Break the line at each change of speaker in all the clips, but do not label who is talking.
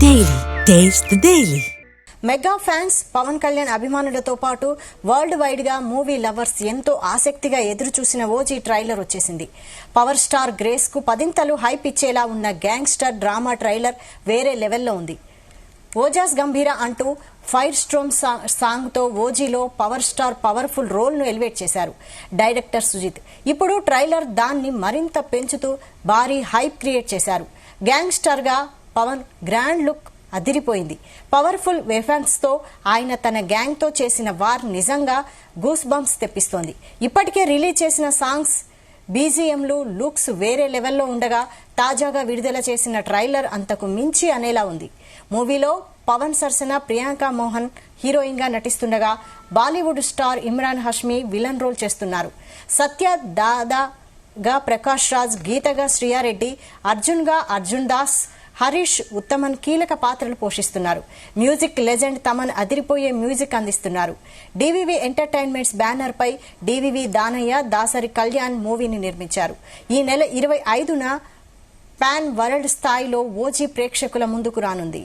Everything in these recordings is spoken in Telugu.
Daily. Taste the Daily.
Mega fans Pawan Kalyan అభిమానులతో పాటు వరల్డ్ వైడ్ గా మూవీ లవర్స్ ఎంతో ఆసక్తిగా ఎదురు చూసిన ఓజీ ట్రైలర్ వచ్చేసింది. పవర్ స్టార్ గ్రేస్ కు పదింతలు హైప్ ఇచ్చేలా ఉన్న గ్యాంగ్స్టర్ డ్రామా ట్రైలర్ వేరే లెవెల్లో ఉంది. ఓజాస్ గంభీర అంటూ ఫైర్ స్ట్రోమ్ సాంగ్ తో ఓజీలో పవర్ స్టార్ పవర్ఫుల్ రోల్ ను ఎలివేట్ చేశారు డైరెక్టర్ సుజిత్. ఇప్పుడు ట్రైలర్ దాన్ని మరింత పెంచుతూ భారీ హైప్ క్రియేట్ చేశారు. గ్యాంగ్స్టర్ గా పవన్ గ్రాండ్ లుక్ అదిరిపోయింది. పవర్ఫుల్ వెపన్స్ తో ఆయన తన గ్యాంగ్ తో చేసిన వార్ నిజంగా గూస్ బంప్స్ తెప్పిస్తోంది. ఇప్పటికే రిలీజ్ చేసిన సాంగ్స్ బీజీఎంలు లుక్స్ వేరే లెవెల్లో ఉండగా తాజాగా విడుదల చేసిన ట్రైలర్ అంతకు మించి అనేలా ఉంది. మూవీలో పవన్ సరసన ప్రియాంక మోహన్ హీరోయిన్ గా నటిస్తుండగా Bollywood star Imran Hashmi villain role చేస్తున్నారు. సత్య దాదాగా ప్రకాష్ రాజ్, గీతగా శ్రియారెడ్డి, అర్జున్ గా అర్జున్ దాస్, హరీష్ ఉత్తమన్ కీలక పాత్రలు పోషిస్తున్నారు. మ్యూజిక్ లెజెండ్ తమన్ అదిరిపోయే మ్యూజిక్ అందిస్తున్నారు. డివివి ఎంటర్టైన్మెంట్స్ బ్యానర్ పై డివివి దానయ్య, దాసరి కళ్యాణ్ మూవీని నిర్మించారు. ఈ నెల 25న పాన్ వరల్డ్ స్థాయిలో ఓజీ ప్రేక్షకుల ముందుకు రానుంది.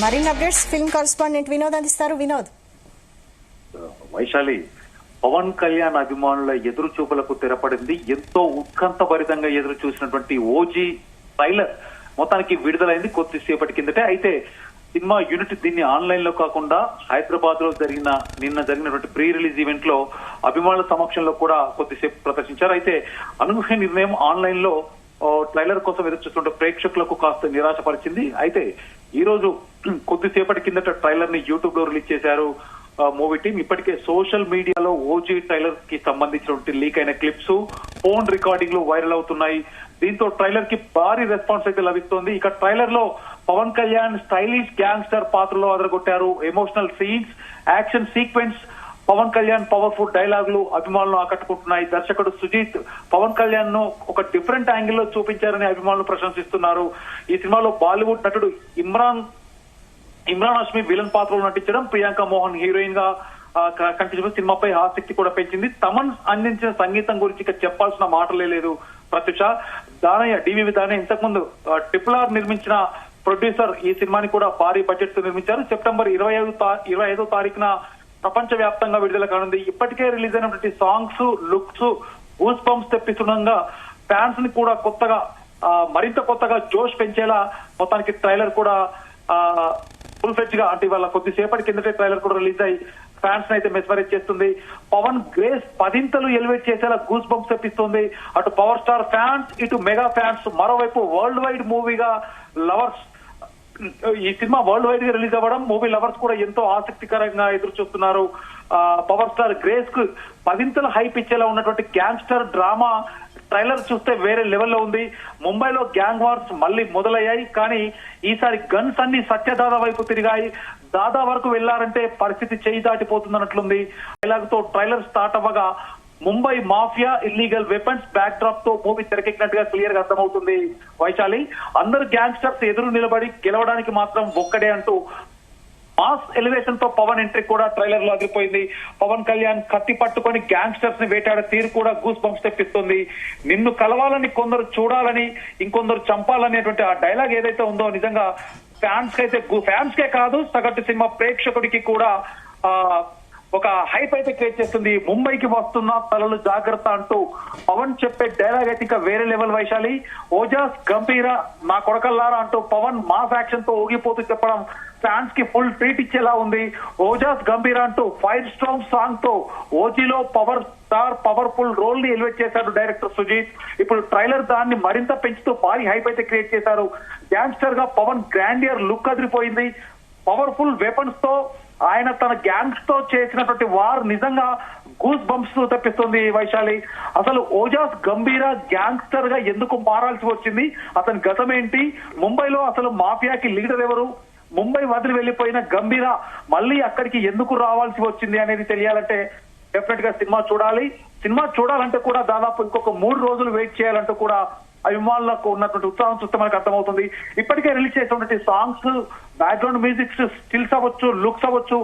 మరిన్ని అప్డేట్స్ ఫిల్మ్ కరెస్పాండెంట్ వినోద్ అందిస్తారు. వినోద్.
వైశాలి, పవన్ కళ్యాణ్ అభిమానుల ఎదురు చూపులకు తెరపడింది. ఎంతో ఉత్కంఠభరితంగా ఎదురు చూసినటువంటి ఓజీ ట్రైలర్ మొత్తానికి విడుదలైంది కొద్దిసేపటి కిందటే. అయితే సినిమా యూనిట్ దీన్ని ఆన్లైన్ లో కాకుండా హైదరాబాద్ లో నిన్న జరిగినటువంటి ప్రీ రిలీజ్ ఈవెంట్ లో అభిమానుల సమక్షంలో కూడా కొద్దిసేపు ప్రదర్శించారు. అయితే అనూహ్య నిర్ణయం ఆన్లైన్ లో ట్రైలర్ కోసం ఎదురు చూస్తుంటే ప్రేక్షకులకు కాస్త నిరాశపరిచింది. అయితే ఈ రోజు కొద్దిసేపటి కిందట ట్రైలర్ ని యూట్యూబ్ లో రిలీజ్ చేశారు మూవీ టీం. ఇప్పటికే సోషల్ మీడియాలో ఓజీ ట్రైలర్ కి సంబంధించినటువంటి లీక్ అయిన క్లిప్స్, ఫోన్ రికార్డింగ్లు వైరల్ అవుతున్నాయి. దీంతో ట్రైలర్ కి భారీ రెస్పాన్స్ అయితే లభిస్తోంది. ఇక ట్రైలర్ లో పవన్ కళ్యాణ్ స్టైలిష్ గ్యాంగ్స్టర్ పాత్రలో అదరగొట్టారు. Emotional scenes, action sequence, Pawan Kalyan powerful డైలాగులు అభిమానులు ఆకట్టుకుంటున్నాయి. దర్శకుడు సుజిత్ పవన్ కళ్యాణ్ ను ఒక డిఫరెంట్ యాంగిల్ లో చూపించారని అభిమానులు ప్రశంసిస్తున్నారు. ఈ సినిమాలో బాలీవుడ్ నటుడు ఇమ్రాన్ హష్మీ విలన్ పాత్రలో నటించడం, ప్రియాంక మోహన్ హీరోయిన్ గా కనిపించడం సినిమాపై ఆసక్తి కూడా పెంచింది. తమన్ అందించిన సంగీతం గురించి ఇక చెప్పాల్సిన మాటలే లేదు. ప్రత్యూష దానయ్య, డివివి దానయ్య ఇంతకుముందు RRR నిర్మించిన ప్రొడ్యూసర్ ఈ సినిమాని కూడా భారీ బడ్జెట్ తో నిర్మించారు. సెప్టెంబర్ 25వ తారీఖున ప్రపంచ వ్యాప్తంగా విడుదల కానుంది. ఇప్పటికే రిలీజ్ అయినటువంటి సాంగ్స్, లుక్స్ గూస్ బంప్స్ తెప్పిస్తుండగా ఫ్యాన్స్ ని కూడా మరింత కొత్తగా జోష్ పెంచేలా మొత్తానికి ట్రైలర్ కూడా ఫుల్ ఫ్లెడ్జ్ గా, అంటే ఇవాళ కొద్దిసేపటి కిందటే ట్రైలర్ కూడా రిలీజ్ అయ్యి ఫ్యాన్స్ అయితే మెస్మరైజ్ చేస్తుంది. పవన్ గ్రేస్ పదింతలు ఎలివేట్ చేసేలా గూస్ బంప్స్ తెప్పిస్తుంది. అటు పవర్ స్టార్ ఫ్యాన్స్, ఇటు మెగా ఫ్యాన్స్. మరోవైపు వరల్డ్ వైడ్ మూవీగా లవర్స్, ఈ సినిమా వరల్డ్ వైడ్ గా రిలీజ్ అవ్వడం మూవీ లవర్స్ కూడా ఎంతో ఆసక్తికరంగా ఎదురు చూస్తున్నారు. పవర్ స్టార్ గ్రేస్ కు పదింతలు హైప్ ఇచ్చేలా ఉన్నటువంటి గ్యాంగ్స్టర్ డ్రామా ట్రైలర్ చూస్తే వేరే లెవెల్లో ఉంది. ముంబైలో గ్యాంగ్ వార్స్ మళ్లీ మొదలయ్యాయి. కానీ ఈసారి గన్స్ అన్ని సత్యదాదా వైపు తిరిగాయి. దాదా వరకు వెళ్లారంటే పరిస్థితి చేయి దాటిపోతుందన్నట్లుంది. డైలాగ్ తో ట్రైలర్ స్టార్ట్ అవ్వగా Mumbai mafia, illegal weapons backdrop తో మూవీ తెరకెక్కినట్టుగా క్లియర్ గా అర్థమవుతుంది. వైశాలి, అందరు గ్యాంగ్స్టర్స్ ఎదురు నిలబడి గెలవడానికి మాత్రం ఒక్కడే అంటూ మాస్ ఎలివేషన్ తో పవన్ ఎంట్రీ కూడా ట్రైలర్ లో అదిరిపోయింది. పవన్ కళ్యాణ్ కత్తి పట్టుకొని గ్యాంగ్స్టర్స్ ని వేటాడే తీరు కూడా గూస్ బంప్స్ తెప్పిస్తుంది. నిన్ను కలవాలని కొందరు చూడాలని, ఇంకొందరు చంపాలనేటువంటి ఆ డైలాగ్ ఏదైతే ఉందో నిజంగా ఫ్యాన్స్ కే కాదు సగటు సినిమా ప్రేక్షకుడికి కూడా ఒక హైప్ అయితే క్రియేట్ చేస్తుంది. ముంబైకి వస్తున్న తలలు జాగ్రత్త అంటూ పవన్ చెప్పే డైలాగ్ అయితే ఇంకా వేరే లెవెల్. వైశాలి, ఓజాస్ గంభీర నా కొడకల్లారా అంటూ పవన్ మాస్ యాక్షన్ తో ఊగిపోతూ చెప్పడం ఫ్యాన్స్ కి ఫుల్ ట్రీట్ ఇచ్చేలా ఉంది. ఓజాస్ గంభీర అంటూ ఫైర్ స్ట్రోమ్ సాంగ్ తో ఓజీలో పవర్ స్టార్ పవర్ఫుల్ రోల్ ని ఎలివేట్ చేశారు డైరెక్టర్ సుజిత్. ఇప్పుడు ట్రైలర్ దాన్ని మరింత పెంచుతూ భారీ హైప్ అయితే క్రియేట్ చేశారు. గ్యాంగ్స్టర్ గా పవన్ గ్రాండియర్ లుక్ అదిరిపోయింది. పవర్ఫుల్ వెపన్స్ తో ఆయన తన గ్యాంగ్స్ తో చేసినటువంటి వార్ నిజంగా గూస్ బంప్స్ తెప్పిస్తుంది. వైశాలి, అసలు ఓజాస్ గంభీర గ్యాంగ్స్టర్ గా ఎందుకు మారాల్సి వచ్చింది? అతని గతం ఏంటి? ముంబైలో అసలు మాఫియాకి లీడర్ ఎవరు? ముంబై వదిలి వెళ్లిపోయిన గంభీర మళ్ళీ అక్కడికి ఎందుకు రావాల్సి వచ్చింది అనేది తెలియాలంటే డెఫినెట్ గా సినిమా చూడాలి. సినిమా చూడాలంటే కూడా దాదాపు ఇంకొక 3 రోజులు వెయిట్ చేయాలంటూ కూడా అభిమానులకు ఉన్నటువంటి ఉత్సాహం చూస్తే మనకు అర్థమవుతుంది. ఇప్పటికే రిలీజ్ చేసినటువంటి సాంగ్స్, బ్యాక్గ్రౌండ్ మ్యూజిక్, స్టిల్స్ అవ్వచ్చు, లుక్స్ అవ్వచ్చు,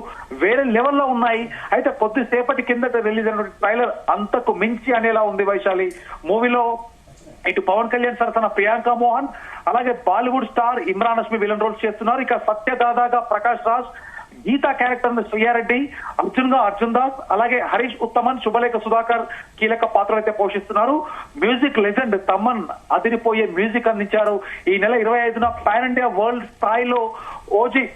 వేరే లెవెల్లో ఉన్నాయి. అయితే కొద్దిసేపటి కిందట రిలీజ్ అయినటువంటి ట్రైలర్ అంతకు మించి అనేలా ఉంది వైశాలి. మూవీలో ఇటు పవన్ కళ్యాణ్ సరసన ప్రియాంక మోహన్, అలాగే Bollywood star Imran Hashmi villain roles చేస్తున్నారు. ఇక సత్యదాదాగా ప్రకాష్ రాజ్, గీతా క్యారెక్టర్ శ్రీయారెడ్డి, అర్జున్ దాస్, అలాగే హరీష్ ఉత్తమన్, శుభలేఖ సుధాకర్ కీలక పాత్రలు అయితే పోషిస్తున్నారు. మ్యూజిక్ లెజెండ్ తమన్ అదిరిపోయే మ్యూజిక్ అందించారు. ఈ నెల 25న పాన్ ఇండియా వరల్డ్ స్థాయిలో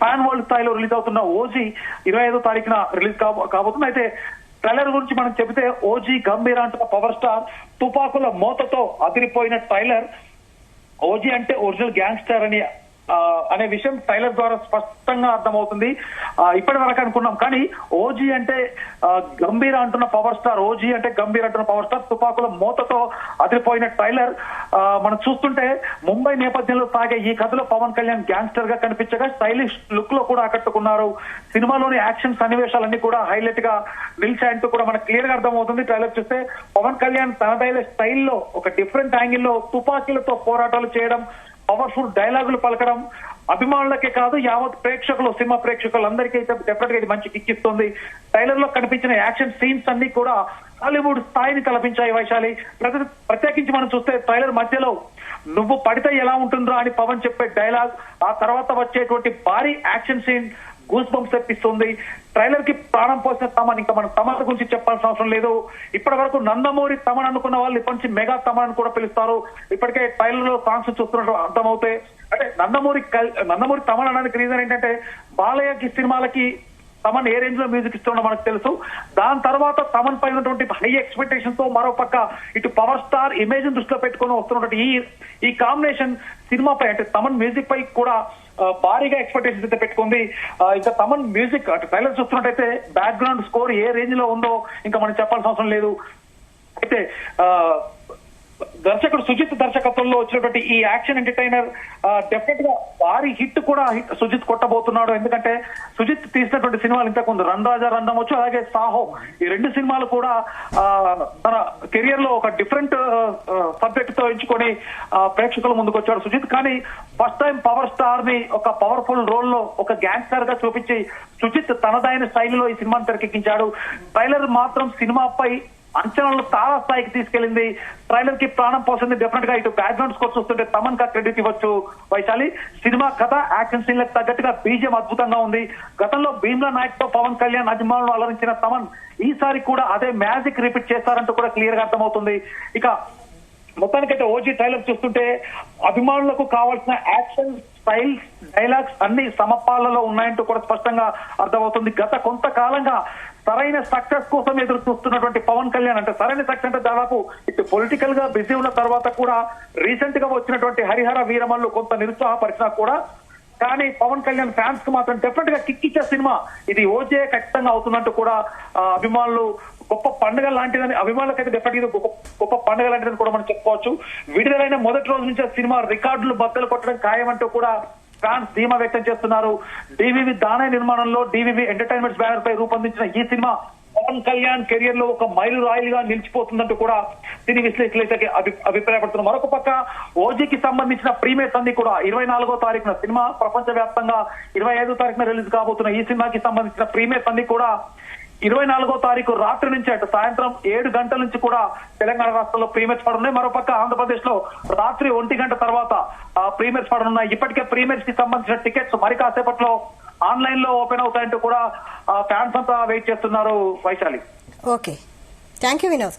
పాన్ వరల్డ్ స్థాయిలో రిలీజ్ అవుతున్న ఓజీ 25వ తారీఖున రిలీజ్ కాబోతుంది. అయితే ట్రైలర్ గురించి మనం చెబితే ఓజీ గంభీర అంటున్న పవర్ స్టార్ తుపాకుల మోతతో అదిరిపోయిన ట్రైలర్. ఓజీ అంటే ఒరిజినల్ గ్యాంగ్స్టర్ అనే విషయం ట్రైలర్ ద్వారా స్పష్టంగా అర్థమవుతుంది. ఇప్పటి వరకు అనుకున్నాం, కానీ ఓజీ అంటే గంభీర అంటున్న పవర్ స్టార్, ఓజీ అంటే గంభీర అంటున్న పవర్ స్టార్ తుపాకుల మోతతో అదిరిపోయిన ట్రైలర్. మనం చూస్తుంటే ముంబై నేపథ్యంలో సాగే ఈ కథలో పవన్ కళ్యాణ్ గ్యాంగ్స్టర్ గా కనిపించగా స్టైలిష్ లుక్ లో కూడా ఆకట్టుకున్నారు. సినిమాలోని యాక్షన్ సన్నివేశాలన్నీ కూడా హైలైట్ గా నిలిచాయంటూ కూడా మనకు క్లియర్ గా అర్థమవుతుంది. ట్రైలర్ చూస్తే పవన్ కళ్యాణ్ తనదైన స్టైల్లో ఒక డిఫరెంట్ యాంగిల్లో తుపాకీలతో పోరాటాలు చేయడం, పవర్ఫుల్ డైలాగులు పలకడం అభిమానులకే కాదు యావత్ ప్రేక్షకులు, సినిమా ప్రేక్షకులందరికీ అయితే డెఫినెట్ గా ఇది మంచి కిక్ ఇస్తుంది. ట్రైలర్ లో కనిపించిన యాక్షన్ సీన్స్ అన్ని కూడా హాలీవుడ్ స్థాయిని తలపించాయి వైశాలి. ప్రత్యేకించి మనం చూస్తే ట్రైలర్ మధ్యలో నువ్వు పడితే ఎలా ఉంటుందో అని పవన్ చెప్పే డైలాగ్, ఆ తర్వాత వచ్చేటువంటి భారీ యాక్షన్ సీన్ గూస్ బంప్స్ తెప్పిస్తుంది. ట్రైలర్ కి ప్రాణం పోసిన తమన్, ఇంకా మనం తమన్ గురించి చెప్పాల్సిన అవసరం లేదు. ఇప్పటి వరకు నందమూరి తమన్ అనుకున్న వాళ్ళు ఇప్పటి నుంచి మెగా తమన్ అని కూడా పిలుస్తారు. ఇప్పటికే ట్రైలర్ లో సాంగ్స్ చూస్తున్నట్టు అర్థమవుతాయి. అంటే నందమూరి తమన్ అనడానికి రీజన్ ఏంటంటే బాలయ్యకి సినిమాలకి తమన్ ఏ రేంజ్ లో మ్యూజిక్ ఇస్తుండో మనకు తెలుసు. దాని తర్వాత తమన్ పై ఉన్నటువంటి హై ఎక్స్పెక్టేషన్ తో మరో పక్క ఇటు పవర్ స్టార్ ఇమేజ్ దృష్టిలో పెట్టుకుని వస్తున్నటువంటి ఈ కాంబినేషన్ సినిమాపై అంటే తమన్ మ్యూజిక్ పై కూడా భారీగా ఎక్స్పెక్టేషన్స్ అయితే పెట్టుకుంది. ఇంకా తమన్ మ్యూజిక్ అంటే ట్రైలర్ చూస్తున్నట్టయితే బ్యాక్గ్రౌండ్ స్కోర్ ఏ రేంజ్ లో ఉందో ఇంకా మనం చెప్పాల్సిన అవసరం లేదు. అయితే దర్శకుడు సుజిత్ దర్శకత్వంలో వచ్చినటువంటి ఈ యాక్షన్ ఎంటర్టైనర్ డెఫినెట్ గా భారీ హిట్ కూడా సుజిత్ కొట్టబోతున్నాడు. ఎందుకంటే సుజిత్ తీసినటువంటి సినిమాలు ఇంతకుముందు రన్ రాజా రన్ అవ్వచ్చు, అలాగే సాహో, ఈ రెండు సినిమాలు కూడా తన కెరియర్ లో ఒక డిఫరెంట్ సబ్జెక్ట్ తో ఎంచుకొని ప్రేక్షకుల ముందుకు వచ్చాడు సుజిత్. కానీ ఫస్ట్ టైం పవర్ స్టార్ ని ఒక పవర్ఫుల్ రోల్ లో ఒక గ్యాంగ్స్టర్ గా చూపించి సుజిత్ తనదైన శైలిలో ఈ సినిమాను తెరకెక్కించాడు. ట్రైలర్ మాత్రం సినిమాపై అంచనాలు తారా స్థాయికి తీసుకెళ్లింది. ట్రైలర్ కి ప్రాణం పోసింది. డెఫినెట్ గా ఇటు బ్యాక్గ్రౌండ్ స్కోర్ చూస్తుంటే తమన్ కా క్రెడిట్ ఇవ్వచ్చు వైశాలి. సినిమా కథ, యాక్షన్ సీన్లకు తగ్గట్టుగా బీజం అద్భుతంగా ఉంది. గతంలో భీమ్లా నాయక్ తో పవన్ కళ్యాణ్ అభిమానులు అలరించిన తమన్ ఈసారి కూడా అదే మ్యాజిక్ రిపీట్ చేస్తారంటూ కూడా క్లియర్ గా అర్థమవుతుంది. ఇక మొత్తానికైతే ఓజీ ట్రైలర్ చూస్తుంటే అభిమానులకు కావాల్సిన యాక్షన్, స్టైల్, డైలాగ్స్ అన్ని సమపాలలో ఉన్నాయంటూ కూడా స్పష్టంగా అర్థమవుతుంది. గత కొంతకాలంగా సరైన సక్సెస్ కోసం ఎదురు చూస్తున్నటువంటి పవన్ కళ్యాణ్, అంటే సరైన సక్సెస్ అంటే దాదాపు ఇటు పొలిటికల్ గా బిజీ ఉన్న తర్వాత కూడా రీసెంట్ గా వచ్చినటువంటి హరిహర వీరమల్లు కొంత నిరుత్సాహపరిచినా కూడా, కానీ పవన్ కళ్యాణ్ ఫ్యాన్స్ కు మాత్రం డెఫినెట్ గా కిక్ ఇచ్చే సినిమా ఇది ఓజే ఖచ్చితంగా అవుతున్నట్టు కూడా అభిమానులు గొప్ప పండుగ లాంటిదని, అభిమానులకైతే డెఫినెట్ గా గొప్ప పండుగ లాంటిదని కూడా మనం చెప్పుకోవచ్చు. విడుదలైన మొదటి రోజు నుంచే సినిమా రికార్డులు బద్దలు కొట్టడం ఖాయమంటూ కూడా ఫ్యాన్స్ ధీమా వ్యక్తం చేస్తున్నారు. డివివి దానయ్య నిర్మాణంలో డివివి ఎంటర్టైన్మెంట్స్ బ్యానర్ పై రూపొందించిన ఈ సినిమా పవన్ కళ్యాణ్ కెరియర్ లో ఒక మైలు రాయిలుగా నిలిచిపోతుందంటూ కూడా సినీ విశ్లేషకులైతే అభిప్రాయపడుతున్నారు. మరొక పక్క ఓజీకి సంబంధించిన ప్రీమియర్స్ అన్ని కూడా 24వ తారీఖున సినిమా ప్రపంచ వ్యాప్తంగా 25వ తారీఖున రిలీజ్ కాబోతున్న ఈ సినిమాకి సంబంధించిన ప్రీమియర్స్ అన్ని కూడా 24వ తారీఖు రాత్రి నుంచి అటు సాయంత్రం 7 గంటల నుంచి కూడా తెలంగాణ రాష్ట్రంలో ప్రీమియర్స్ పడనున్నాయి. మరోపక్క ఆంధ్రప్రదేశ్ లో రాత్రి 1 గంట తర్వాత ప్రీమియర్స్ పడనున్నాయి. ఇప్పటికే ప్రీమియర్స్ కి సంబంధించిన టికెట్స్ మరి కాసేపట్లో ఆన్లైన్ లో ఓపెన్ అవుతాయంటూ కూడా ఫ్యాన్స్ అంతా వెయిట్ చేస్తున్నారు Vaishali.
Okay, thank you Vinod.